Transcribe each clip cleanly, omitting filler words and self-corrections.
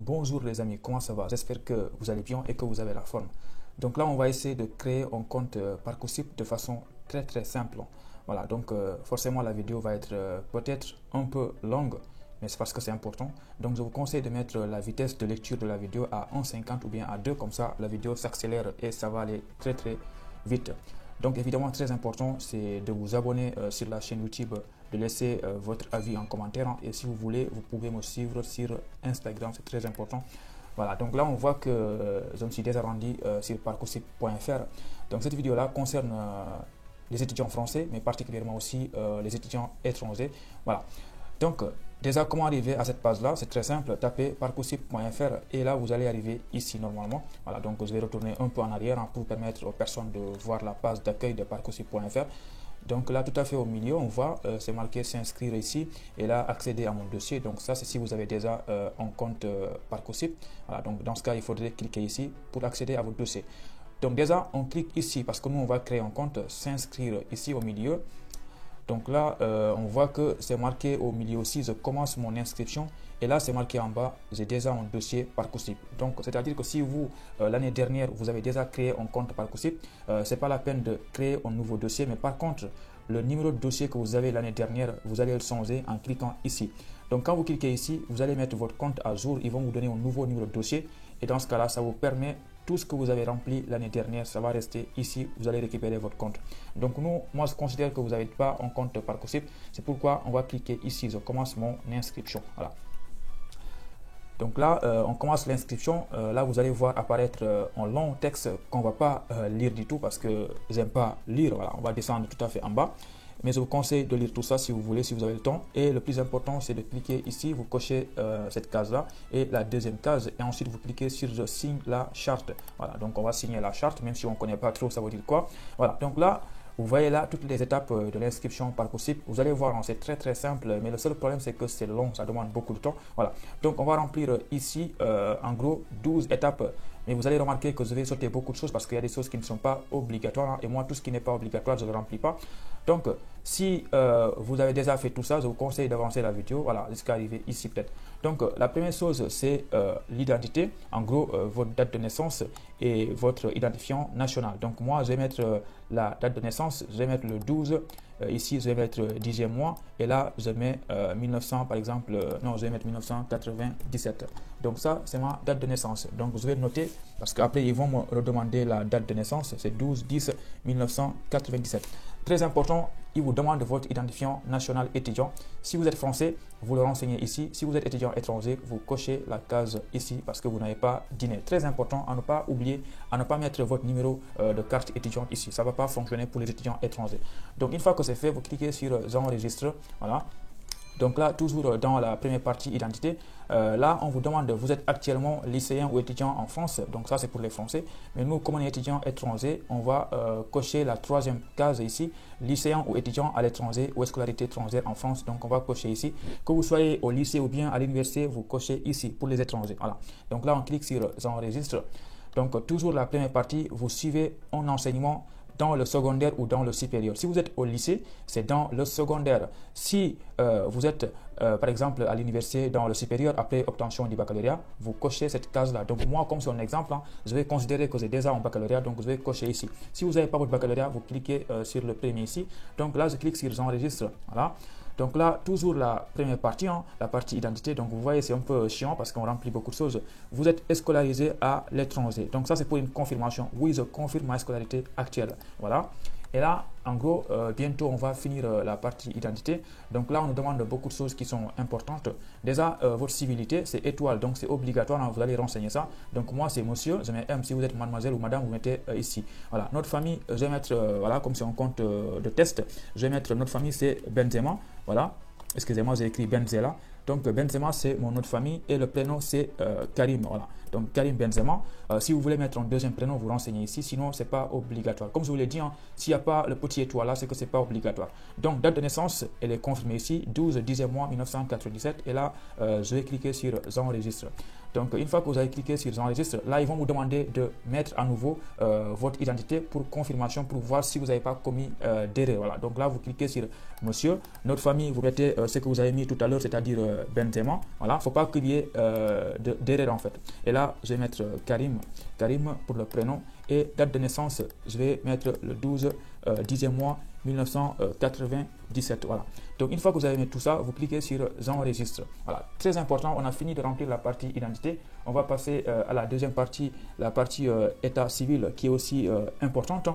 Bonjour les amis, comment ça va? J'espère que vous allez bien et que vous avez la forme. Donc là, on va essayer de créer un compte Parcoursup de façon très simple. Voilà, donc forcément la vidéo va être peut-être un peu longue, mais c'est parce que c'est important. Donc je vous conseille de mettre la vitesse de lecture de la vidéo à 1,50 ou bien à 2, comme ça la vidéo s'accélère et ça va aller très vite. Donc évidemment, très important, c'est de vous abonner sur la chaîne YouTube, de laisser votre avis en commentaire, hein. Et si vous voulez, vous pouvez me suivre sur Instagram, c'est très important. Voilà, donc là on voit que je me suis déjà rendu sur parcoursup.fr. Donc cette vidéo-là concerne les étudiants français, mais particulièrement aussi les étudiants étrangers. Voilà. Donc, déjà, comment arriver à cette page-là? C'est très simple. Tapez parcoursup.fr et là, vous allez arriver ici normalement. Voilà, donc je vais retourner un peu en arrière, hein, pour permettre aux personnes de voir la page d'accueil de parcoursup.fr. Donc là, tout à fait au milieu, on voit, c'est marqué s'inscrire ici et là, accéder à mon dossier. Donc ça, c'est si vous avez déjà un compte Parcoursup. Voilà, donc dans ce cas, il faudrait cliquer ici pour accéder à votre dossier. Donc déjà, on clique ici parce que nous, on va créer un compte, s'inscrire ici au milieu. Donc là, on voit que c'est marqué au milieu aussi, je commence mon inscription. Et là, c'est marqué en bas, j'ai déjà un dossier Parcoursup. Donc, c'est-à-dire que si vous, l'année dernière, vous avez déjà créé un compte Parcoursup, ce n'est pas la peine de créer un nouveau dossier. Mais par contre, le numéro de dossier que vous avez l'année dernière, vous allez le changer en cliquant ici. Donc, quand vous cliquez ici, vous allez mettre votre compte à jour. Ils vont vous donner un nouveau numéro de dossier. Et dans ce cas-là, ça vous permet tout ce que vous avez rempli l'année dernière, ça va rester ici, vous allez récupérer votre compte. Donc nous, moi je considère que vous n'avez pas un compte Parcoursup, c'est pourquoi on va cliquer ici, je commence mon inscription. Voilà. Donc là, on commence l'inscription. Là, vous allez voir apparaître un long texte qu'on ne va pas lire du tout parce que j'aime pas lire. Voilà, on va descendre tout à fait en bas. Mais je vous conseille de lire tout ça si vous voulez, si vous avez le temps. Et le plus important, c'est de cliquer ici, vous cochez cette case-là et la deuxième case. Et ensuite, vous cliquez sur je signe la charte. Voilà, donc on va signer la charte, même si on ne connaît pas trop, ça veut dire quoi. Voilà, donc là, vous voyez là toutes les étapes de l'inscription Parcoursup. Vous allez voir, c'est très simple, mais le seul problème, c'est que c'est long, ça demande beaucoup de temps. Voilà, donc on va remplir ici, en gros, 12 étapes. Mais vous allez remarquer que je vais sauter beaucoup de choses parce qu'il y a des choses qui ne sont pas obligatoires, hein, et moi, tout ce qui n'est pas obligatoire, je ne le remplis pas. Donc, si vous avez déjà fait tout ça, je vous conseille d'avancer la vidéo, voilà, jusqu'à arriver ici peut-être. Donc, la première chose, c'est l'identité, en gros, votre date de naissance et votre identifiant national. Donc, moi, je vais mettre la date de naissance, je vais mettre le 12, ici, je vais mettre 10e mois, et là, je mets 1900, par exemple, non, je vais mettre 1997. Donc, ça, c'est ma date de naissance. Donc, je vais noter, parce qu'après, ils vont me redemander la date de naissance, c'est 12-10-1997. Très important, il vous demande votre identifiant national étudiant. Si vous êtes français, vous le renseignez ici. Si vous êtes étudiant étranger, vous cochez la case ici parce que vous n'avez pas dîné. Très important, à ne pas oublier, à ne pas mettre votre numéro de carte étudiante ici. Ça ne va pas fonctionner pour les étudiants étrangers. Donc, une fois que c'est fait, vous cliquez sur J'enregistre. Voilà. Donc là, toujours dans la première partie identité, là, on vous demande, vous êtes actuellement lycéen ou étudiant en France. Donc ça, c'est pour les Français. Mais nous, comme on est étudiant étranger, on va cocher la troisième case ici, lycéen ou étudiant à l'étranger ou scolarité étrangère en France. Donc on va cocher ici. Que vous soyez au lycée ou bien à l'université, vous cochez ici pour les étrangers. Voilà. Donc là, on clique sur J'enregistre. Donc toujours la première partie, vous suivez un enseignement dans le secondaire ou dans le supérieur. Si vous êtes au lycée, c'est dans le secondaire. Si vous êtes, par exemple, à l'université dans le supérieur, après obtention du baccalauréat, vous cochez cette case-là. Donc moi, comme c'est un exemple, hein, je vais considérer que j'ai déjà un baccalauréat, donc je vais cocher ici. Si vous n'avez pas votre baccalauréat, vous cliquez sur le premier ici. Donc là, je clique sur J'enregistre. Voilà. Donc là, toujours la première partie, hein, la partie identité. Donc vous voyez, c'est un peu chiant parce qu'on remplit beaucoup de choses. Vous êtes scolarisé à l'étranger. Donc ça, c'est pour une confirmation. Oui, je confirme ma scolarité actuelle. Voilà. Et là, en gros, bientôt, on va finir la partie identité. Donc là, on nous demande beaucoup de choses qui sont importantes. Déjà, votre civilité, c'est étoile. Donc, c'est obligatoire. Hein, vous allez renseigner ça. Donc, moi, c'est monsieur. Je mets M. Si vous êtes mademoiselle ou madame, vous mettez ici. Voilà. Notre famille, je vais mettre, voilà, comme c'est un compte de test, je vais mettre notre famille, c'est Benzema. Voilà. Excusez-moi, j'ai écrit Benzela. Donc, Benzema, c'est mon nom de famille et le prénom, c'est Karim. Voilà. Donc, Karim Benzema. Si vous voulez mettre un deuxième prénom, vous renseignez ici. Sinon, ce n'est pas obligatoire. Comme je vous l'ai dit, hein, s'il n'y a pas le petit étoile là, c'est que ce n'est pas obligatoire. Donc, date de naissance, elle est confirmée ici. 12, 10e mois, 1997. Et là, je vais cliquer sur J'enregistre. Donc, une fois que vous avez cliqué sur J'enregistre, là, ils vont vous demander de mettre à nouveau votre identité pour confirmation, pour voir si vous n'avez pas commis d'erreur. Voilà. Donc là, vous cliquez sur Monsieur. Notre famille, vous mettez ce que vous avez mis tout à l'heure, c'est-à-dire Benzema. Voilà. Il ne faut pas qu'il y ait d'erreur en fait. Et là, je vais mettre Karim pour le prénom. Et date de naissance, je vais mettre le 12 10e mois 1997. Voilà. Donc, une fois que vous avez mis tout ça, vous cliquez sur J'enregistre. Voilà. Très important, on a fini de remplir la partie identité. On va passer à la deuxième partie, la partie état civil, qui est aussi importante.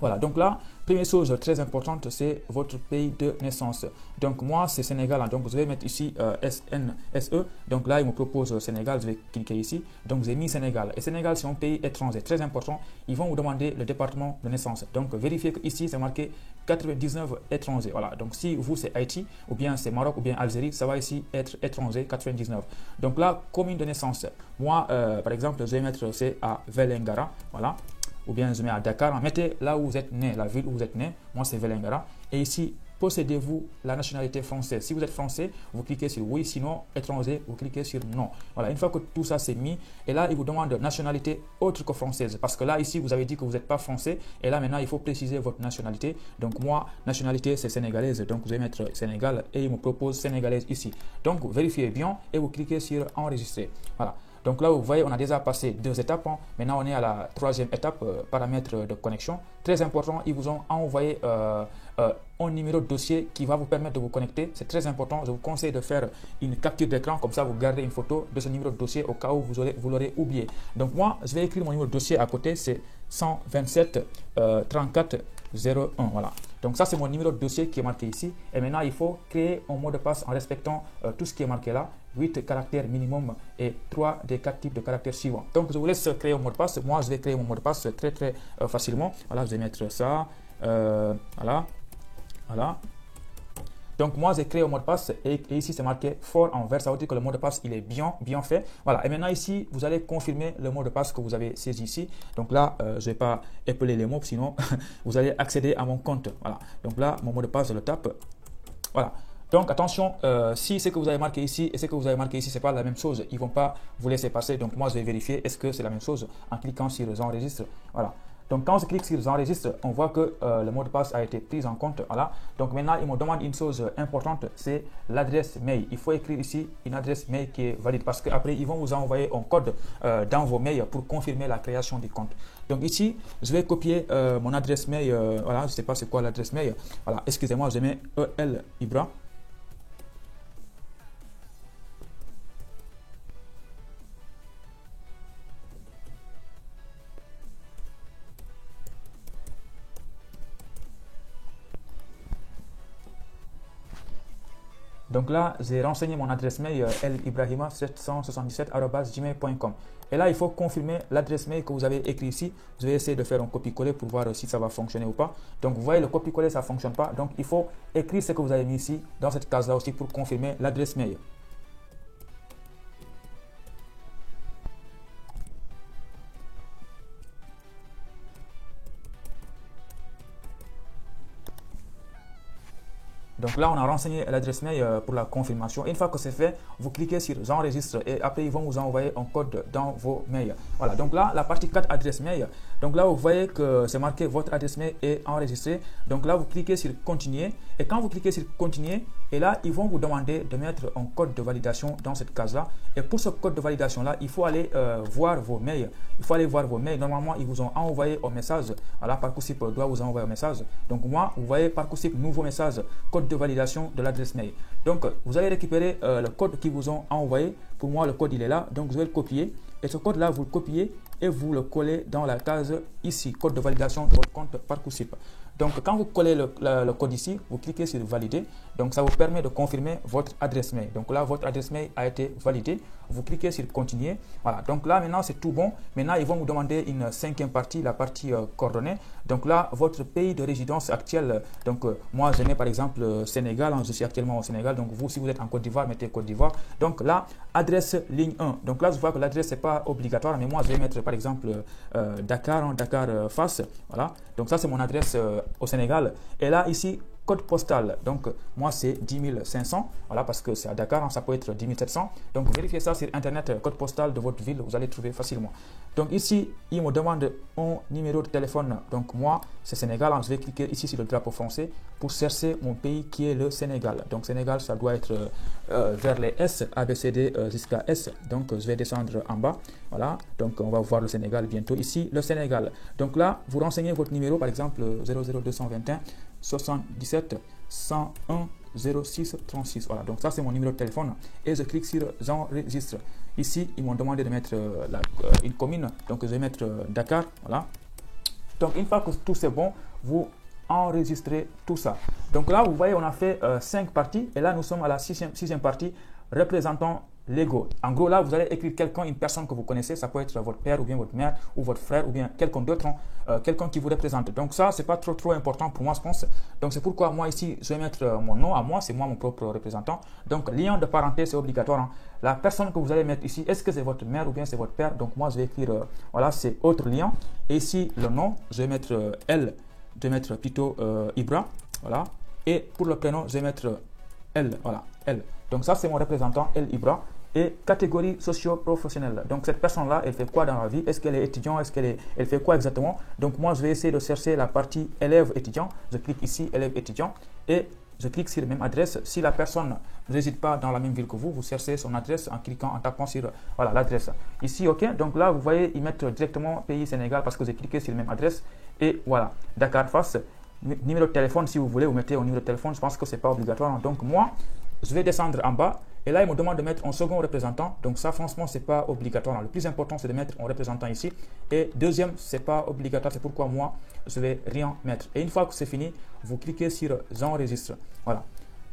Voilà, donc là, première chose très importante, c'est votre pays de naissance. Donc moi, c'est Sénégal, hein. Donc je vais mettre ici SNSE. Donc là, il me propose Sénégal, je vais cliquer ici. Donc j'ai mis Sénégal. Et Sénégal, c'est un pays étranger, très important. Ils vont vous demander le département de naissance. Donc vérifiez qu'ici, c'est marqué 99 étrangers. Voilà, donc si vous, c'est Haïti, ou bien c'est Maroc, ou bien Algérie, ça va ici être étranger, 99. Donc là, commune de naissance. Moi, par exemple, je vais mettre, c'est à Vélingara. Voilà. Ou bien je mets à Dakar, mettez là où vous êtes né, la ville où vous êtes né, moi c'est Vélingara. Et ici, possédez-vous la nationalité française? Si vous êtes français, vous cliquez sur oui, sinon étranger, vous cliquez sur non. Voilà, une fois que tout ça c'est mis, et là il vous demande nationalité autre que française. Parce que là, ici, vous avez dit que vous n'êtes pas français, et là maintenant il faut préciser votre nationalité. Donc moi, nationalité c'est sénégalaise, donc vous allez mettre Sénégal, et il me propose sénégalaise ici. Donc vérifiez bien, et vous cliquez sur enregistrer. Voilà. Donc là, vous voyez, on a déjà passé 2 étapes. Hein. Maintenant, on est à la 3e étape, paramètres de connexion. Très important, ils vous ont envoyé un numéro de dossier qui va vous permettre de vous connecter. C'est très important. Je vous conseille de faire une capture d'écran. Comme ça, vous gardez une photo de ce numéro de dossier au cas où vous l'aurez oublié. Donc moi, je vais écrire mon numéro de dossier à côté. C'est 127 34 01. Voilà. Donc ça, c'est mon numéro de dossier qui est marqué ici. Et maintenant, il faut créer un mot de passe en respectant tout ce qui est marqué là. 8 caractères minimum et 3 des 4 types de caractères suivants. Donc, je vous laisse créer un mot de passe. Moi, je vais créer mon mot de passe très facilement. Voilà, je vais mettre ça. Voilà. Donc, moi, j'ai créé un mot de passe et ici, c'est marqué fort en vert. Ça veut dire que le mot de passe, il est bien fait. Voilà. Et maintenant, ici, vous allez confirmer le mot de passe que vous avez saisi ici. Donc là, je ne vais pas épeler les mots, sinon, vous allez accéder à mon compte. Voilà. Donc là, mon mot de passe, je le tape. Voilà. Donc attention, si ce que vous avez marqué ici et ce que vous avez marqué ici, ce n'est pas la même chose, ils ne vont pas vous laisser passer. Donc moi, je vais vérifier est-ce que c'est la même chose en cliquant sur J'enregistre. Voilà. Donc quand je clique sur J'enregistre, on voit que le mot de passe a été pris en compte. Voilà. Donc maintenant, il me demande une chose importante, c'est l'adresse mail. Il faut écrire ici une adresse mail qui est valide parce qu'après, ils vont vous envoyer un code dans vos mails pour confirmer la création du compte. Donc ici, je vais copier mon adresse mail. Voilà, je ne sais pas c'est quoi l'adresse mail. Voilà, excusez-moi, je mets EL Ibra. Donc là, j'ai renseigné mon adresse mail librahima777@gmail.com. Et là, il faut confirmer l'adresse mail que vous avez écrit ici. Je vais essayer de faire un copier-coller pour voir si ça va fonctionner ou pas. Donc, vous voyez, le copier-coller, ça ne fonctionne pas. Donc, il faut écrire ce que vous avez mis ici, dans cette case-là aussi, pour confirmer l'adresse mail. Donc là, on a renseigné l'adresse mail pour la confirmation. Une fois que c'est fait, vous cliquez sur J'enregistre et après, ils vont vous envoyer un code dans vos mails. Voilà, donc là, la partie 4 adresse mail. Donc là, vous voyez que c'est marqué votre adresse mail est enregistrée. Donc là, vous cliquez sur Continuer. Et quand vous cliquez sur Continuer, et là, ils vont vous demander de mettre un code de validation dans cette case-là. Et pour ce code de validation-là, il faut aller voir vos mails. Il faut aller voir vos mails. Normalement, ils vous ont envoyé un message. Voilà, Parcoursup doit vous envoyer un message. Donc moi, vous voyez Parcoursup, nouveau message, code de validation de l'adresse mail. Donc, vous allez récupérer le code qu'ils vous ont envoyé. Pour moi, le code, il est là. Donc, je vais le copier. Et ce code-là, vous le copiez et vous le collez dans la case ici, code de validation de votre compte Parcoursup. Donc, quand vous collez le code ici, vous cliquez sur Valider. Donc, ça vous permet de confirmer votre adresse mail. Donc là, votre adresse mail a été validée. Vous cliquez sur Continuer. Voilà. Donc là, maintenant, c'est tout bon. Maintenant, ils vont vous demander une 5e partie, la partie coordonnées. Donc là, votre pays de résidence actuel. Donc, moi, je mets par exemple Sénégal. Hein, je suis actuellement au Sénégal. Donc, vous, si vous êtes en Côte d'Ivoire, mettez Côte d'Ivoire. Donc là, adresse ligne 1. Donc là, je vois que l'adresse n'est pas obligatoire. Mais moi, je vais mettre par exemple Dakar, Dakar face. Voilà. Donc ça, c'est mon adresse au Sénégal. Et là, ici, code postal. Donc, moi, c'est 10 500. Voilà, parce que c'est à Dakar, hein, ça peut être 10 700. Donc, vérifiez ça sur Internet, code postal de votre ville, vous allez trouver facilement. Donc, ici, il me demande un numéro de téléphone. Donc, moi, c'est Sénégal. Hein, je vais cliquer ici sur le drapeau français pour chercher mon pays qui est le Sénégal. Donc, Sénégal, ça doit être vers les S, A, B, C, D jusqu'à S. Donc, je vais descendre en bas. Voilà, donc on va voir le Sénégal bientôt. Ici, le Sénégal. Donc là, vous renseignez votre numéro, par exemple 00221 77 101 06 36. Voilà, donc ça c'est mon numéro de téléphone et je clique sur j'enregistre. Ici, ils m'ont demandé de mettre une commune, donc je vais mettre Dakar. Voilà. Donc une fois que tout c'est bon, vous enregistrez tout ça. Donc là, vous voyez, on a fait 5 parties et là nous sommes à la sixième partie représentant l'ego. En gros, là, vous allez écrire quelqu'un, une personne que vous connaissez. Ça peut être votre père ou bien votre mère ou votre frère ou bien quelqu'un d'autre, quelqu'un qui vous représente. Donc ça, c'est pas trop important pour moi, je pense. Donc c'est pourquoi moi ici, je vais mettre mon nom à moi. C'est moi mon propre représentant. Donc lien de parenté, c'est obligatoire. Hein. La personne que vous allez mettre ici, est-ce que c'est votre mère ou bien c'est votre père? Donc moi, je vais écrire, voilà, c'est autre lien. Et ici, le nom, je vais mettre L. Je vais mettre plutôt Ibra. Voilà. Et pour le prénom, je vais mettre L. Voilà, L. Donc ça, c'est mon représentant, L Ibra. Et catégorie socio-professionnelle. Donc cette personne-là, elle fait quoi dans la vie? Est-ce qu'elle est étudiante? Est-ce qu'elle elle fait quoi exactement? Donc moi, je vais essayer de chercher la partie élève étudiant. Je clique ici, élève étudiant. Et je clique sur la même adresse. Si la personne ne réside pas dans la même ville que vous, vous cherchez son adresse en cliquant, en tapant sur voilà, l'adresse. Ici, OK. Donc là, vous voyez, ils mettent directement pays Sénégal parce que j'ai cliqué sur la même adresse. Et voilà, Dakar face. Numéro de téléphone, si vous voulez, vous mettez au numéro de téléphone. Je pense que ce n'est pas obligatoire. Donc moi, je vais descendre en bas. Et là, il me demande de mettre un second représentant. Donc ça, franchement, ce n'est pas obligatoire. Le plus important, c'est de mettre un représentant ici. Et deuxième, ce n'est pas obligatoire. C'est pourquoi moi, je ne vais rien mettre. Et une fois que c'est fini, vous cliquez sur j'enregistre. Voilà.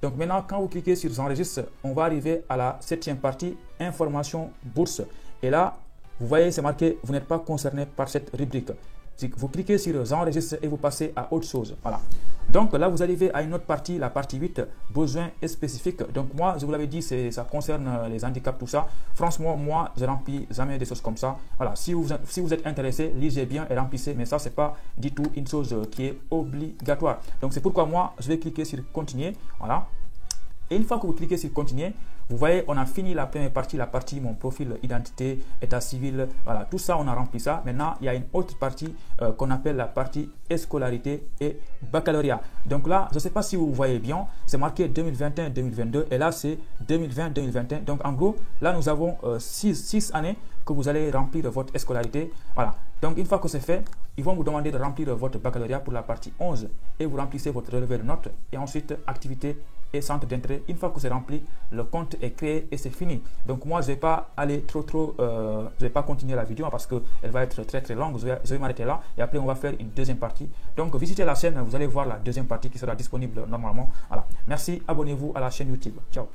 Donc maintenant, quand vous cliquez sur j'enregistre, on va arriver à la 7e partie, information bourse. Et là, vous voyez, c'est marqué, vous n'êtes pas concerné par cette rubrique. Vous cliquez sur j'enregistre et vous passez à autre chose. Voilà. Donc là, vous arrivez à une autre partie, la partie 8, besoins spécifiques. Donc moi, je vous l'avais dit, ça concerne les handicaps, tout ça. Franchement, moi, je ne remplis jamais des choses comme ça. Voilà, si vous êtes intéressé, lisez bien et remplissez. Mais ça, ce n'est pas du tout une chose qui est obligatoire. Donc c'est pourquoi moi, je vais cliquer sur continuer. Voilà. Et une fois que vous cliquez sur continuer, vous voyez, on a fini la première partie, la partie mon profil, identité, état civil, voilà, tout ça, on a rempli ça. Maintenant, il y a une autre partie qu'on appelle la partie scolarité et baccalauréat. Donc là, je ne sais pas si vous voyez bien, c'est marqué 2021-2022 et là, c'est 2020-2021. Donc en gros, là, nous avons 6 années que vous allez remplir votre scolarité. Voilà. Donc une fois que c'est fait, ils vont vous demander de remplir votre baccalauréat pour la partie 11 et vous remplissez votre relevé de notes et ensuite activité et centre d'entrée. Une fois que c'est rempli, le compte est créé et c'est fini. Donc moi, je ne vais pas aller je vais pas continuer la vidéo parce qu'elle va être très longue. Je vais m'arrêter là et après on va faire une deuxième partie. Donc visitez la chaîne, vous allez voir la deuxième partie qui sera disponible normalement. Voilà. Merci, abonnez-vous à la chaîne YouTube. Ciao.